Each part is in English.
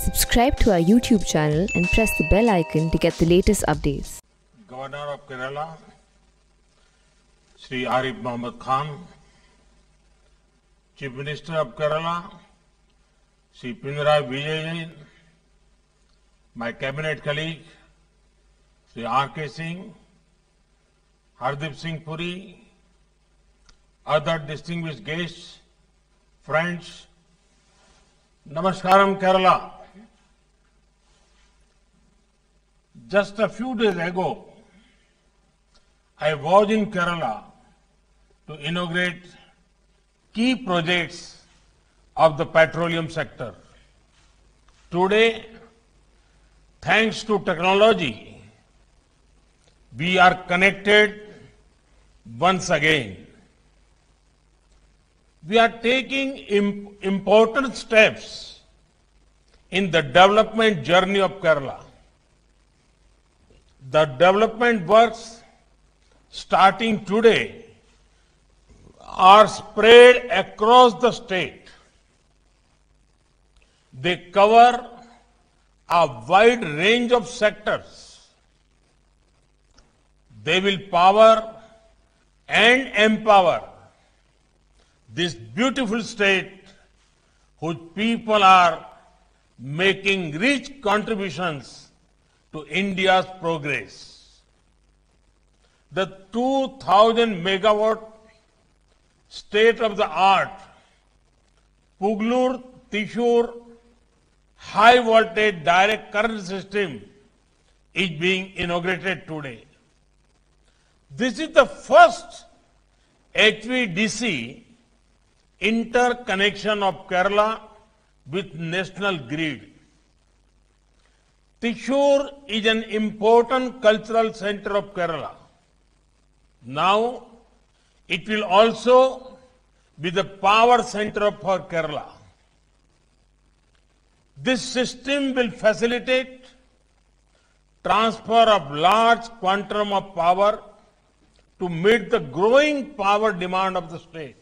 Subscribe to our YouTube channel and press the bell icon to get the latest updates. Governor of Kerala, Shri Arif Mohammed Khan, Chief Minister of Kerala, Shri Pinarayi Vijayan, my cabinet colleague, Shri R.K. Singh, Hardeep Singh Puri, other distinguished guests, friends, Namaskaram Kerala. Just a few days ago, I was in Kerala to inaugurate key projects of the petroleum sector. Today, thanks to technology, we are connected once again. We are taking important steps in the development journey of Kerala. The development works starting today are spread across the state. They cover a wide range of sectors. They will power and empower this beautiful state whose people are making rich contributions to India's progress. The 2,000 megawatt state-of-the-art Pugalur-Thrissur high voltage direct current system is being inaugurated today. This is the first HVDC interconnection of Kerala with national grid. Thrissur is an important cultural center of Kerala. Now, it will also be the power center for Kerala. This system will facilitate transfer of large quantum of power to meet the growing power demand of the state.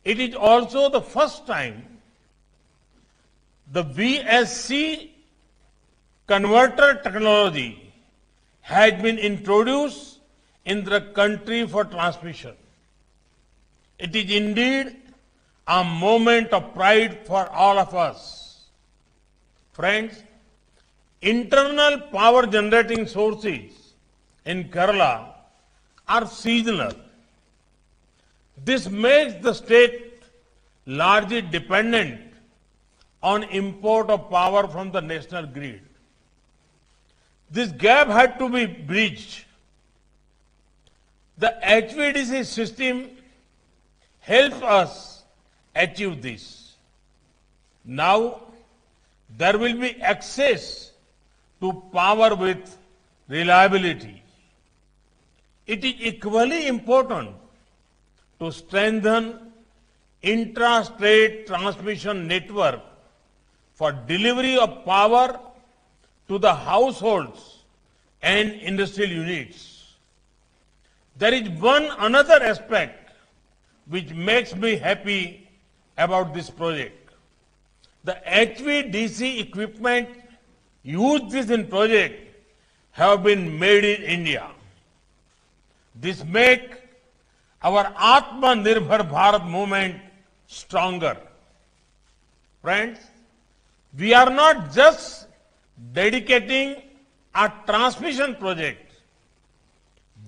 It is also the first time the VSC converter technology has been introduced in the country for transmission. It is indeed a moment of pride for all of us. Friends, internal power generating sources in Kerala are seasonal. This makes the state largely dependent on import of power from the national grid. This gap had to be bridged. The HVDC system helps us achieve this. Now, there will be access to power with reliability. It is equally important to strengthen intra-state transmission network for delivery of power to the households and industrial units. There is one another aspect which makes me happy about this project. The HVDC equipment used in this project have been made in India. This makes our Atmanirbhar Bharat movement stronger. Friends, we are not just dedicating a transmission project.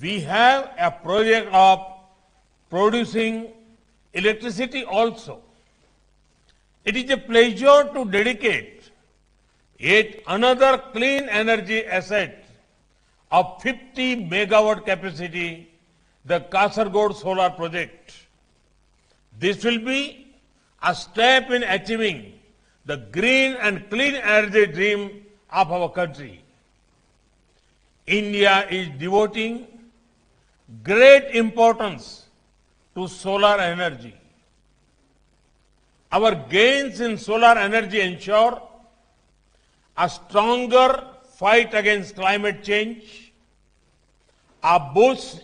We have a project of producing electricity also. It is a pleasure to dedicate yet another clean energy asset of 50 megawatt capacity, the Kasaragod Solar Project. This will be a step in achieving the green and clean energy dream of our country. India is devoting great importance to solar energy. Our gains in solar energy ensure a stronger fight against climate change, a boost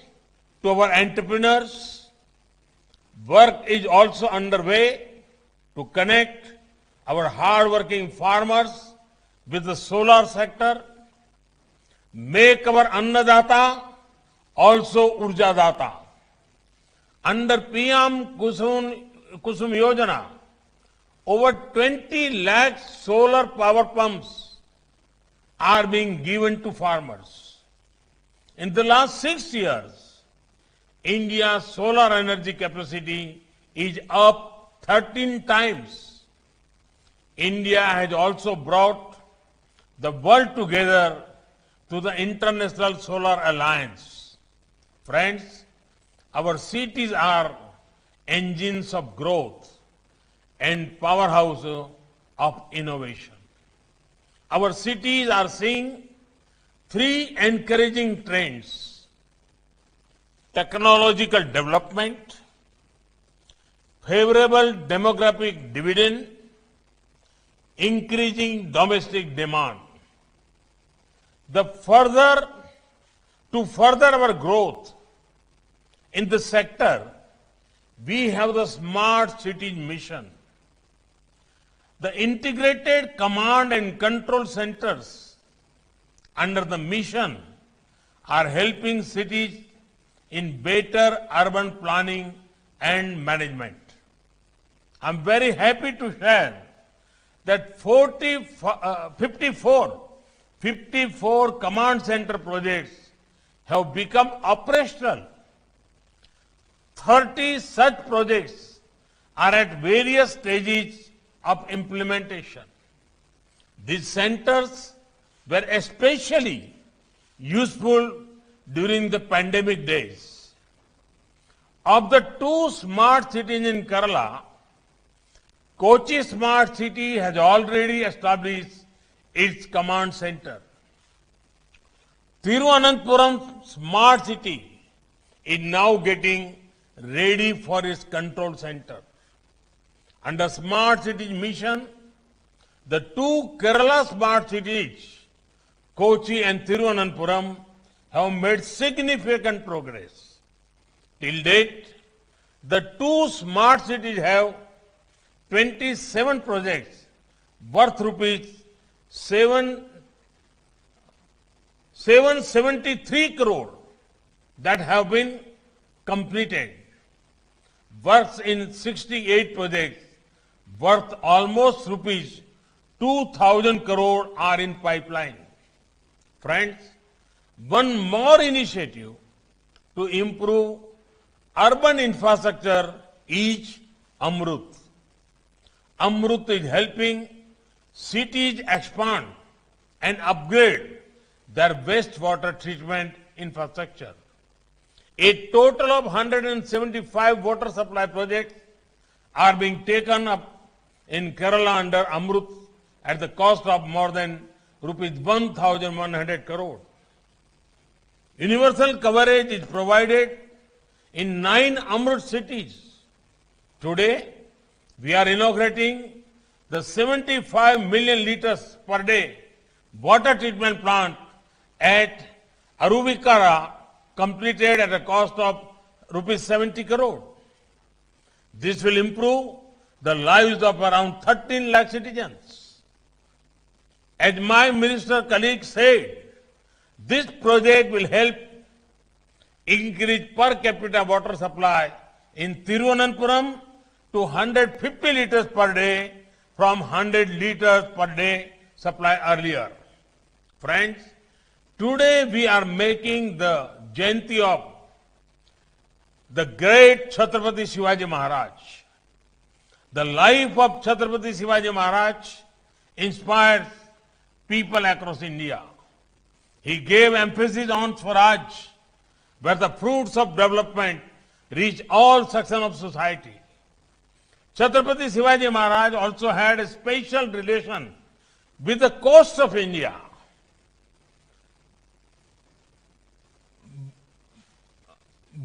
to our entrepreneurs. Work is also underway to connect our hard-working farmers with the solar sector, make our Annadata also Urjadata. Under PM Kusum Yojana, over 20 lakh solar power pumps are being given to farmers. In the last 6 years, India's solar energy capacity is up 13 times. India has also brought the world together to the International Solar Alliance. Friends, our cities are engines of growth and powerhouse of innovation. Our cities are seeing three encouraging trends: technological development, favorable demographic dividend, increasing domestic demand. To further our growth in the sector, we have the Smart Cities Mission. The integrated command and control centers under the mission are helping cities in better urban planning and management. I'm very happy to share that 54 command center projects have become operational. 30 such projects are at various stages of implementation. These centers were especially useful during the pandemic days. Of the 2 smart cities in Kerala, Kochi Smart City has already established its command center. Thiruvananthapuram Smart City is now getting ready for its control center. Under Smart Cities Mission, the 2 Kerala Smart Cities, Kochi and Thiruvananthapuram, have made significant progress. Till date, the 2 smart cities have 27 projects worth rupees 773 crore that have been completed. Works in 68 projects worth almost rupees 2,000 crore are in pipeline. Friends, one more initiative to improve urban infrastructure is Amrut. Amrut is helping cities expand and upgrade their wastewater treatment infrastructure. A total of 175 water supply projects are being taken up in Kerala under Amrut at the cost of more than rupees 1,100 crore. Universal coverage is provided in 9 Amrut cities. Today, we are inaugurating the 75 million liters per day water treatment plant at Aruvikara, completed at a cost of rupees 70 crore. This will improve the lives of around 13 lakh citizens. As my minister colleague said, this project will help increase per capita water supply in Thiruvananthapuram to 150 liters per day from 100 liters per day supply earlier. Friends, today we are making the Jayanti of the great Chhatrapati Shivaji Maharaj. The life of Chhatrapati Shivaji Maharaj inspires people across India. He gave emphasis on Swaraj, where the fruits of development reach all sections of society. Chhatrapati Shivaji Maharaj also had a special relation with the coast of India.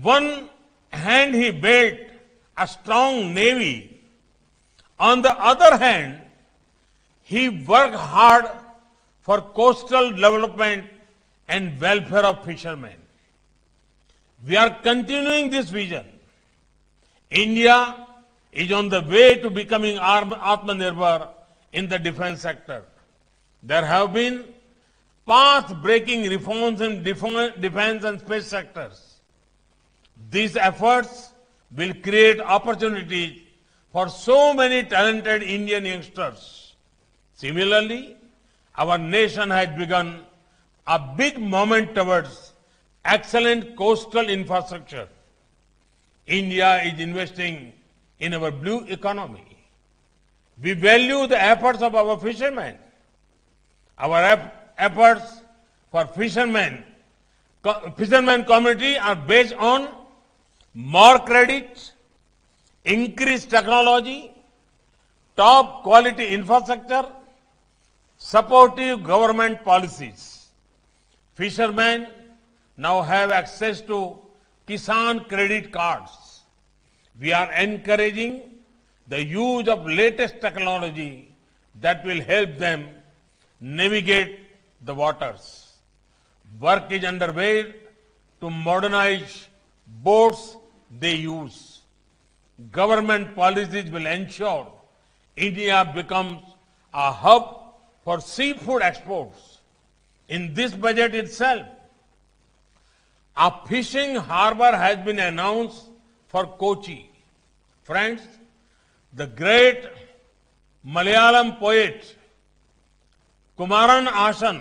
One hand he built a strong navy. On the other hand, he worked hard for coastal development and welfare of fishermen. We are continuing this vision. India is on the way to becoming Atmanirbhar in the defense sector. There have been path-breaking reforms in defense and space sectors. These efforts will create opportunities for so many talented Indian youngsters. Similarly, our nation has begun a big movement towards excellent coastal infrastructure. India is investing in our blue economy. We value the efforts of our fishermen. Our efforts for fishermen community are based on more credit, increased technology, top quality infrastructure, supportive government policies. Fishermen now have access to Kisan credit cards. We are encouraging the use of latest technology that will help them navigate the waters. Work is underway to modernize boats they use. Government policies will ensure India becomes a hub for seafood exports. In this budget itself, a fishing harbor has been announced for Kochi. Friends, the great Malayalam poet Kumaran Ashan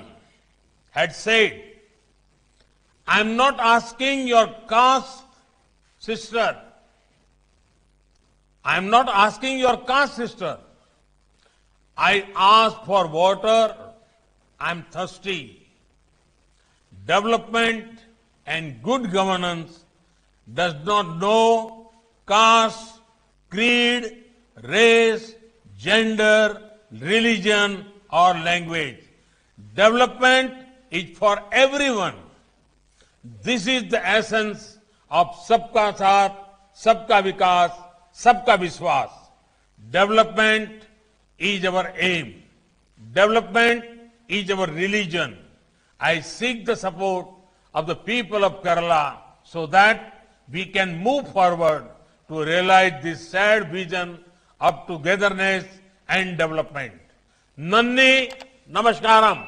had said, "I am not asking your caste, sister. I am not asking your caste, sister. I ask for water. I am thirsty." Development and good governance does not know caste, creed, race, gender, religion, or language. Development is for everyone. This is the essence of Sabka Saath, Sabka Vikas, Sabka Vishwas. Development is our aim. Development is our religion. I seek the support of the people of Kerala so that we can move forward to realize this shared vision of togetherness and development. Nanni Namaskaram.